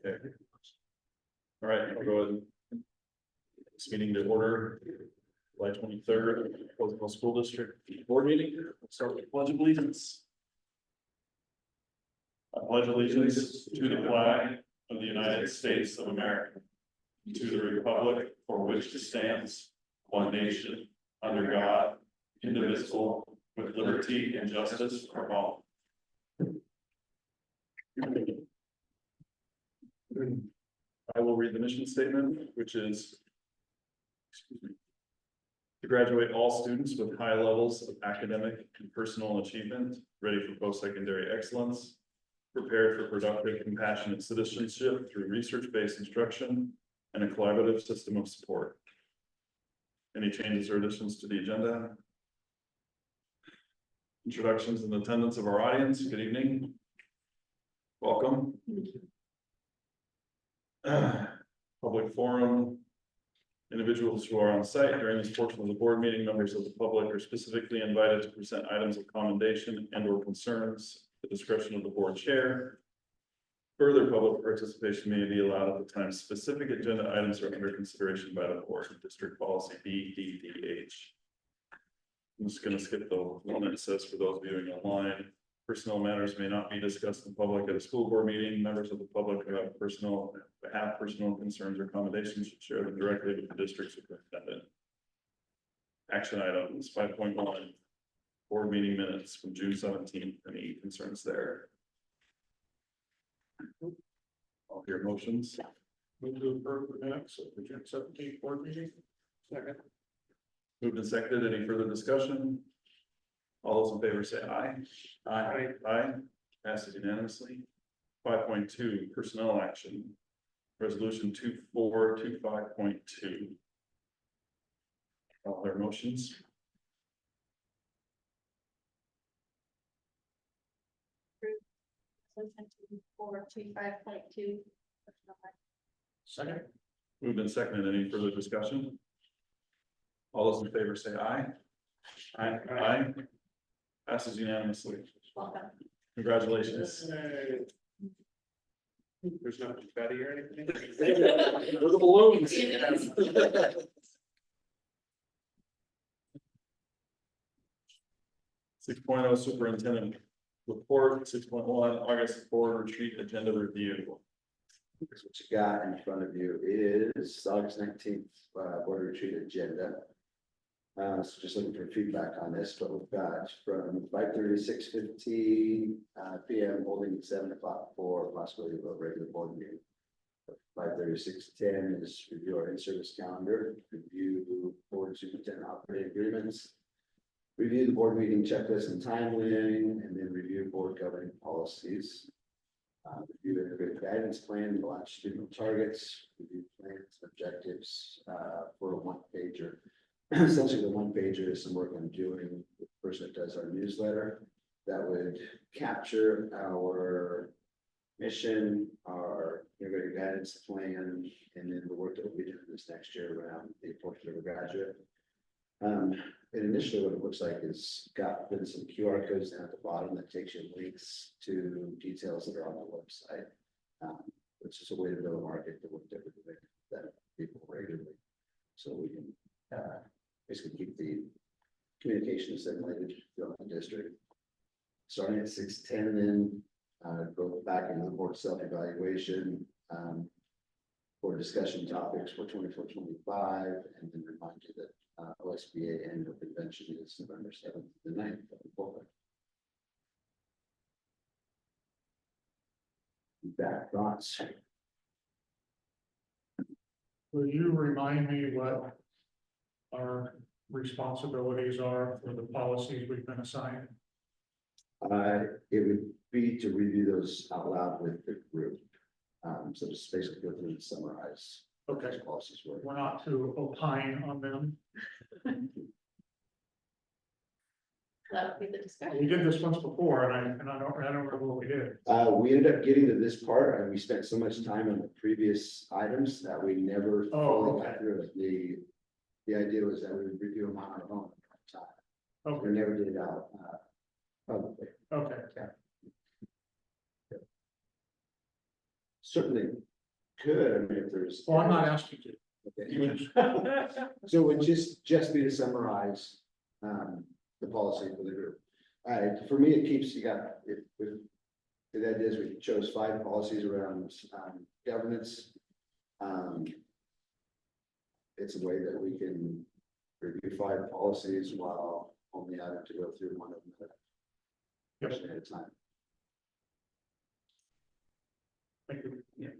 Okay. All right, I'll go ahead. This meeting to order, July 23rd, Pleasantville School District Board meeting. We'll start with pledge of allegiance. I pledge allegiance to the flag of the United States of America, to the republic for which it stands, one nation, under God, indivisible, with liberty and justice for all. I will read the mission statement, which is, excuse me, to graduate all students with high levels of academic and personal achievement, ready for post-secondary excellence, prepared for productive, compassionate citizenship through research-based instruction and a collaborative system of support. Any changes or additions to the agenda? Introductions and attendance of our audience. Good evening. Welcome. Public forum. Individuals who are on site during this portion of the board meeting, members of the public are specifically invited to present items of commendation and or concerns at the discretion of the board chair. Further public participation may be allowed at the time specific agenda items are under consideration by the board. District policy BDDH. I'm just going to skip the one that says for those viewing online, personnel matters may not be discussed in public at a school board meeting. Members of the public who have personal concerns or accommodations should share them directly with the district superintendent. Action items 5.1, board meeting minutes from June 17th. Any concerns there? I'll hear motions. Move to approve the minutes of the June 17th board meeting. Second. Moved and seconded. Any further discussion? All those in favor say aye. Aye. Aye. Passes unanimously. 5.2, personnel action. Resolution 2425.2. All their motions. For 25.2. Second. Moved and seconded. Any further discussion? All those in favor say aye. Aye. Aye. Passes unanimously. Welcome. Congratulations. There's no confetti or anything. Those are balloons. 6.0 superintendent report. 6.1 August board retreat agenda review. Here's what you got in front of you is August 19th board retreat agenda. So just looking for feedback on this, but we've got from 5:30 to 6:50 p.m. holding at 7 o'clock for possibility of a regular board meeting. 5:30 to 6:10 is review our in-service calendar, review board superintendent operating agreements, review the board meeting checklist and timeline, and then review board governing policies. Review integrated guidance plan, launch student targets, review plans, objectives for a one-pager. Essentially, the one-pager is some work I'm doing with the person that does our newsletter that would capture our mission, our integrated guidance plan, and then the work that we'll be doing this next year around the portrait of a graduate. And initially what it looks like is got some QR codes down at the bottom that takes you links to details that are on the website, which is a way to build a market that we're doing that people regularly, so we can basically keep the communication assimilated throughout the district. Starting at 6:10, then go back into the board self-evaluation for discussion topics for 24-25, and then remind you that OSBA annual convention is November 7th to the 9th. Back thoughts. Will you remind me what our responsibilities are for the policies we've been assigned? It would be to review those out loud with the group. So just basically go through and summarize. what Okay. those policies were. We're not to opine on them. That would be the discussion. We did this once before and I don't remember what we did. We ended up getting to this part and we spent so much time on the previous items that we never fully got through it. The idea was that we would review them on our own time. Okay, We never did it out publicly. okay. Certainly, could, I mean, if there's. Well, I'm not asking you. Okay. So it would just be to summarize, the policy for the group. For me, it keeps, you got, the idea is we chose 5 policies around, governance. It's a way that we can review 5 policies while only having to go through one of them Yep. at a time. Thank you.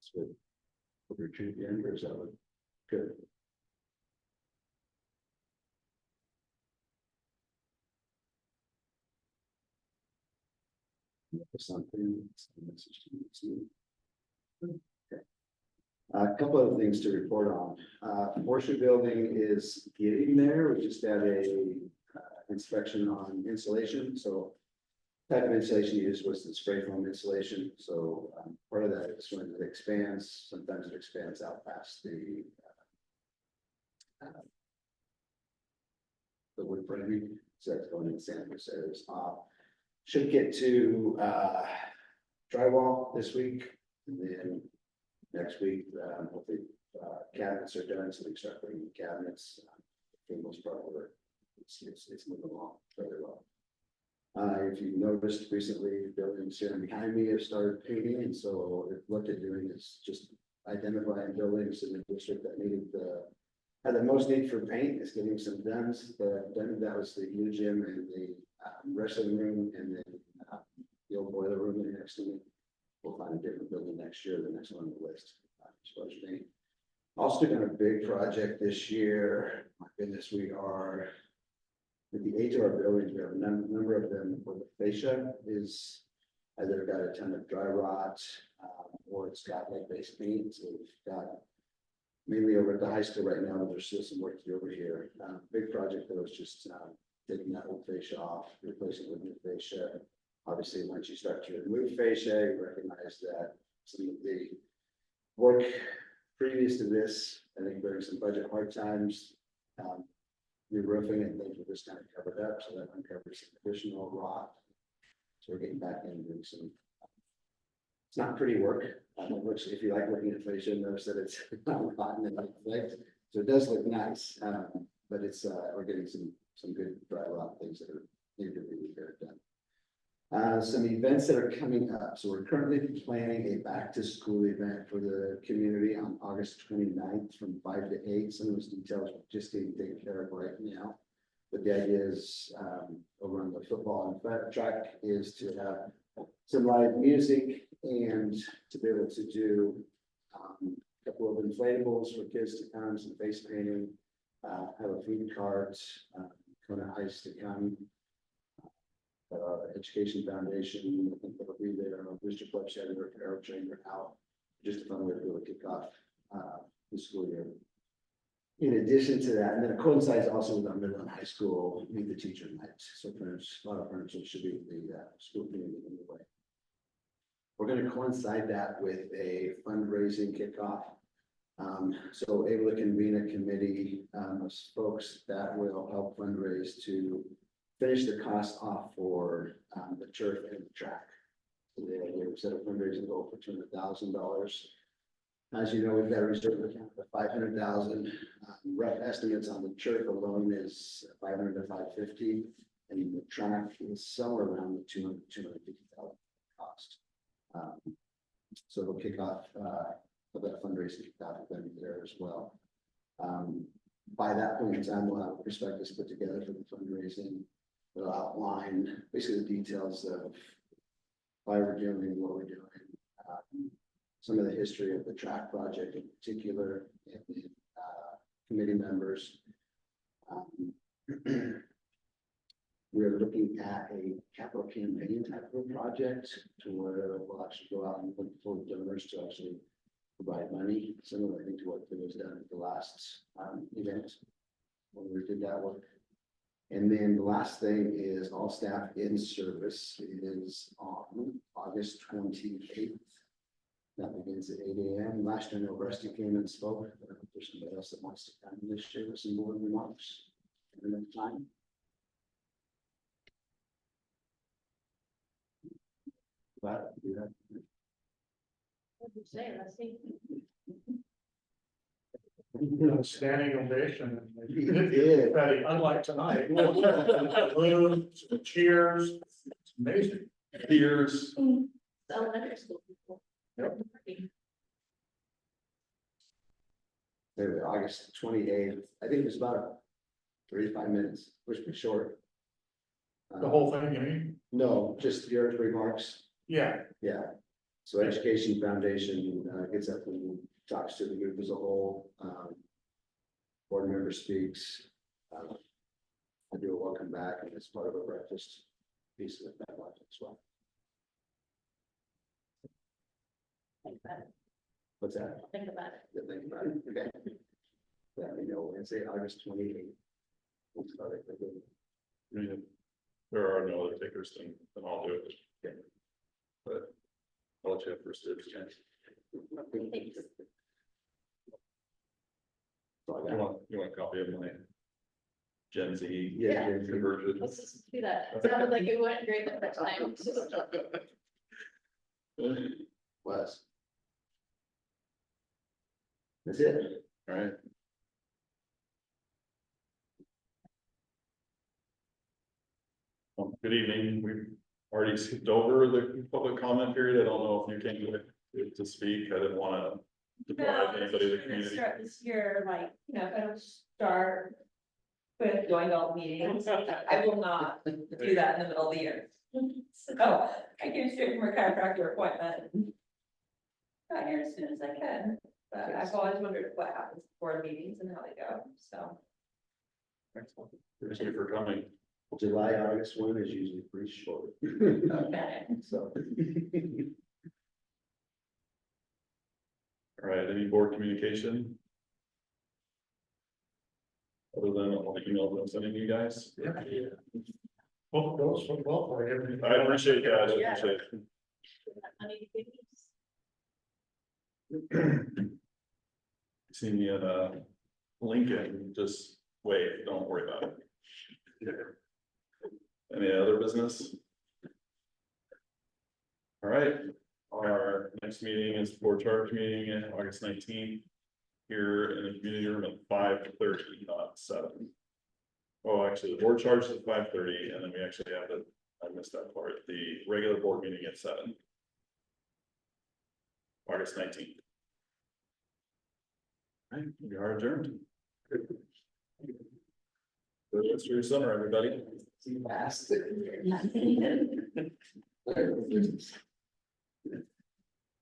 So we'll retreat the end, or is that what? Good. Something. Okay. A couple of things to report on. Forestry building is getting there. We just had a inspection on insulation, so type of insulation used was the spray foam insulation. So part of that is when it expands, sometimes it expands out past the wood framing, so that's going in samples areas. Should get to drywall this week, and then next week, hopefully, cabinets are done, so we can start putting in cabinets. For the most part, it's moving along very well. If you noticed recently, buildings here behind me have started painting, and so what they're doing is just identifying buildings in the district that needed had the most need for paint, is getting some done. That was the U gym and the wrestling room, and then the old boiler room right next to me. We'll find a different building next year, the next one on the list. As far as paint. Also done a big project this year. My goodness, we are. With the age of our buildings, we have a number of them where the fascia is either got a ton of dry rot, or it's got like base paint. So we've got mainly over at the high school right now, but there's still some work to do over here. Big project that was just taking that old fascia off, replacing it with new fascia. Obviously, once you start to remove fascia, you recognize that some of the work previous to this, I think during some budget hard times, re-roofing and things were just kind of covered up, so that uncovers some additional rot. So we're getting back in and doing some. It's not pretty work, which if you like looking at fascia, notice that it's not rotten and like, so it does look nice, but it's we're getting some good dry rot things that are needed to be repaired done. Some events that are coming up. So we're currently planning a back to school event for the community on August 29th from 5 to 8. Some of those details are just getting taken care of right now. But the idea is over on the football and track is to have some live music and to be able to do a couple of inflatables for kids to come, some face painting, have a food cart, Kona Ice to come. Education Foundation, I think that'll be there. Booster Club Shadow Arrow Trainer out. Just a fun way to be able to kick off the school year. In addition to that, and then it coincides also with our middle and high school meet the teacher night. So parents, a lot of parents should be the school community anyway. We're going to coincide that with a fundraising kickoff. So able to convene a committee of folks that will help fundraise to finish the cost off for the turf and the track. So the idea was set a fundraising goal for $200,000. As you know, we've got a reserve account for $500,000. Rough estimates on the turf alone is $500 to $550, and the track is somewhere around the $200,000 to $250,000 cost. So it'll kick off that fundraising kickoff event there as well. By that point in time, we'll have a prospectus put together for the fundraising. It'll outline basically the details of why we're doing what we're doing, some of the history of the track project in particular, and the committee members. We're looking at a capital campaign type of project to where we'll actually go out and look for donors to actually provide money, similar I think to what was done at the last event when we did that work. And then the last thing is all staff in service is on August 28th. That begins at 8 a.m. Last year, no Rusty came and spoke. But I think there's somebody else that wants to come this year with some more remarks. And then time. Glad to do that. What did you say, Rusty? Standing ovation. He did. Patty, unlike tonight. Balloons, cheers, it's amazing. Peers, Elementary school people. Yep. Maybe August 28th, I think it was about 35 minutes, which was short. The whole thing, you mean? No, just your remarks, Yeah, yeah. So Education Foundation gets up and talks to the group as a whole. Board member speaks. I do a welcome back and it's part of a breakfast piece of that as well. Think about it. What's that? Think about it. Good thing about it, okay. Yeah, we know, Wednesday, August 28th. That's about it. I mean, if there are no other takers, then I'll do it. Okay. But I'll let you have first dibs, Jen. Thanks. So I got- You want a copy of my Gen Z Yeah. conversion? Let's just do that. It sounded like it went great the first time. Was. That's it. All right. Good evening. We've already skipped over the public comment period. I don't know if you came to speak. I didn't want to deprive anybody in the community. Start this year, like, if I don't start with going to all the meetings, I will not do that in the middle of the year. So I came straight from a chiropractor appointment. Got here as soon as I could, but I've always wondered what happens before the meetings and how they go, so. Excellent. Thank you for coming. July, August one is usually pretty short. Okay. So. All right, any board communication? Other than all the emails I'm sending you guys? both goes well for you. I appreciate that. I appreciate it. Money to give you. See me at Lincoln, just wait, don't worry about it. Any other business? All right, our next meeting is board charge meeting in August 19th. Here in the community room at 5:30, not 7. Oh, actually, the board charge is at 5:30, and then we actually have it, I missed that part, the regular board meeting at 7. August 19th. All right, we are adjourned. Good rest of your summer, everybody. Fast.